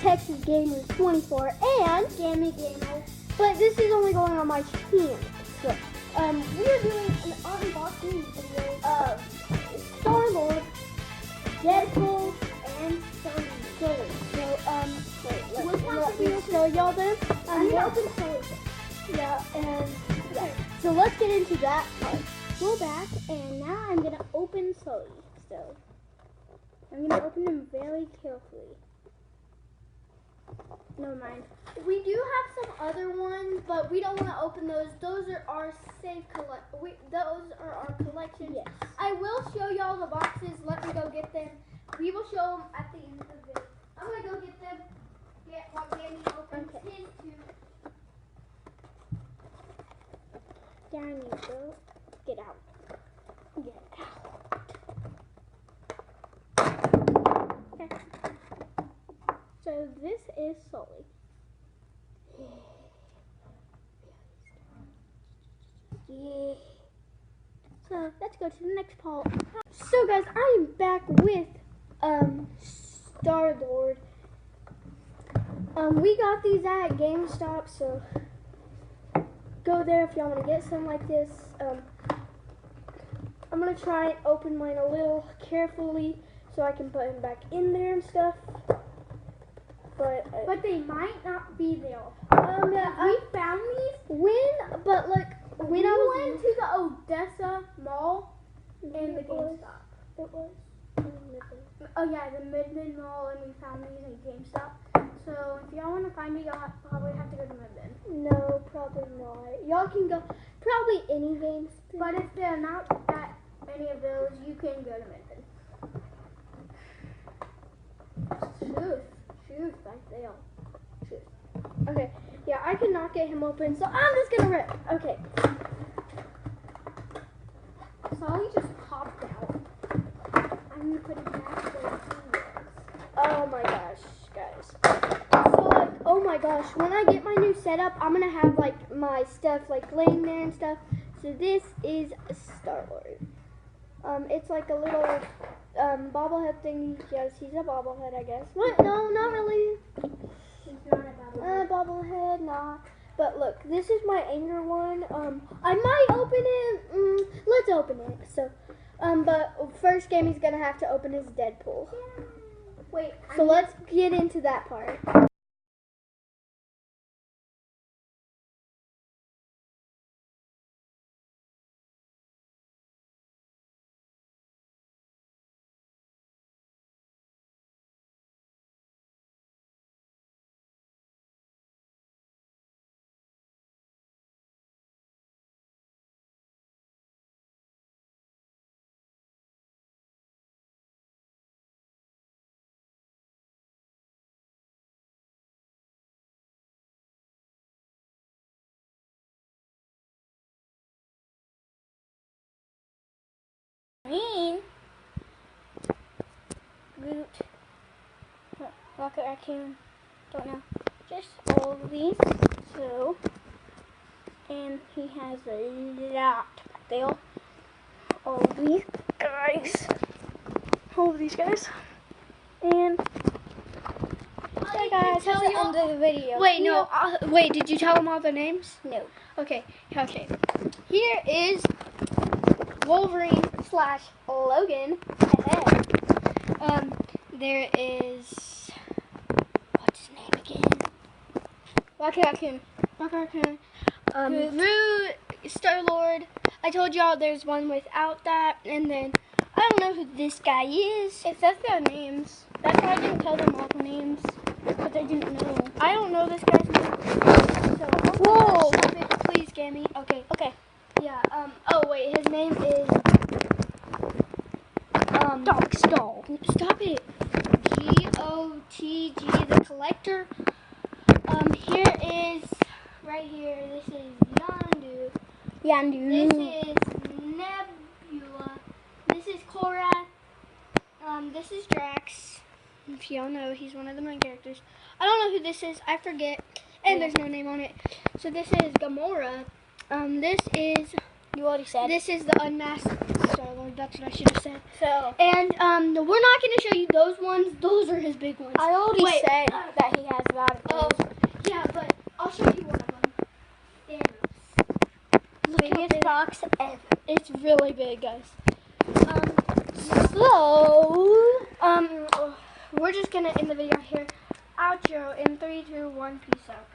Texas Gamers 24 and Gammy Gamer. But this is only going on my channel. So, we are doing an unboxing video of Star-Lord, Deadpool, and Sully. So, let me show y'all them. I'm gonna open Sully. Yeah, and yeah. So let's get into that part. Go back, and now I'm gonna open Sully. So I'm gonna open them very carefully. Never mind. We do have some other ones, but we don't want to open those. Those are our safe those are our collection. Yes. I will show y'all the boxes. Let me go get them. We will show them at the end of the video. I'm gonna go get them. Get what Danny opens his too. Down you go. Get out. Get out. Okay. So this is Sully. Yeah. So let's go to the next part. So guys, I am back with Star-Lord. We got these at GameStop, so go there if y'all want to get some like this. I'm gonna try and open mine a little carefully so I can put him back in there and stuff. But they might not be there. We found these when I went to the Odessa Mall and the GameStop. It was. Oh yeah, the Midland Mall, and we found these in GameStop. So if y'all want to find me, y'all probably have to go to Midland. No, probably not. Y'all can go probably any games. But if they're not at any of those, you can go to Midland. Shoot, right there. Shoot. Okay, yeah, I cannot get him open, so I'm just gonna rip. Okay. Sully just popped out. I'm gonna put it back where he was. Oh my gosh, guys. So oh my gosh, when I get my new setup, I'm gonna have my stuff laying there and stuff. So this is Star-Lord. It's like a little bobblehead thing. Yes, he's a bobblehead, I guess. What? No, not really. He's not a bobblehead. Bobblehead, nah. But look, this is my anger one. I might open it. Let's open it. So, but first game he's gonna have to open his Deadpool. Yeah. Wait. So let's get into that part. Groot, Rocket Raccoon, don't know, just all of these. So, and he has a lot back there. All of these guys, and hey guys, that's the end of the video. Wait, no, wait, did you tell them all the names? No. Okay. Here is Wolverine / Logan. There is, what's his name again? Rocket Raccoon. Groot, Star-Lord. I told y'all there's one without that, and then I don't know who this guy is. It says their names. That's why I didn't tell them all the names, but they didn't know. I don't know this guy's name. So, whoa! Stop it, please, Gammy. Okay. Yeah. Oh wait, his name is Dog Stall. Stop it. GOTG, the Collector. Here is right here. This is Yondu. This is Nebula. This is Korath. This is Drax. If y'all know, he's one of the main characters. I don't know who this is. I forget. And there's no name on it. So this is Gamora. This is. You already said. This is the unmasked Star-Lord. Lord, that's what I should have said. So, And we're not going to show you those ones. Those are his big ones. I already said that he has a lot of those. Yeah, but I'll show you one of them. Thanos. Look how Biggest big. box ever. It's really big, guys. We're just going to end the video here. Outro in 3, 2, 1. Peace out.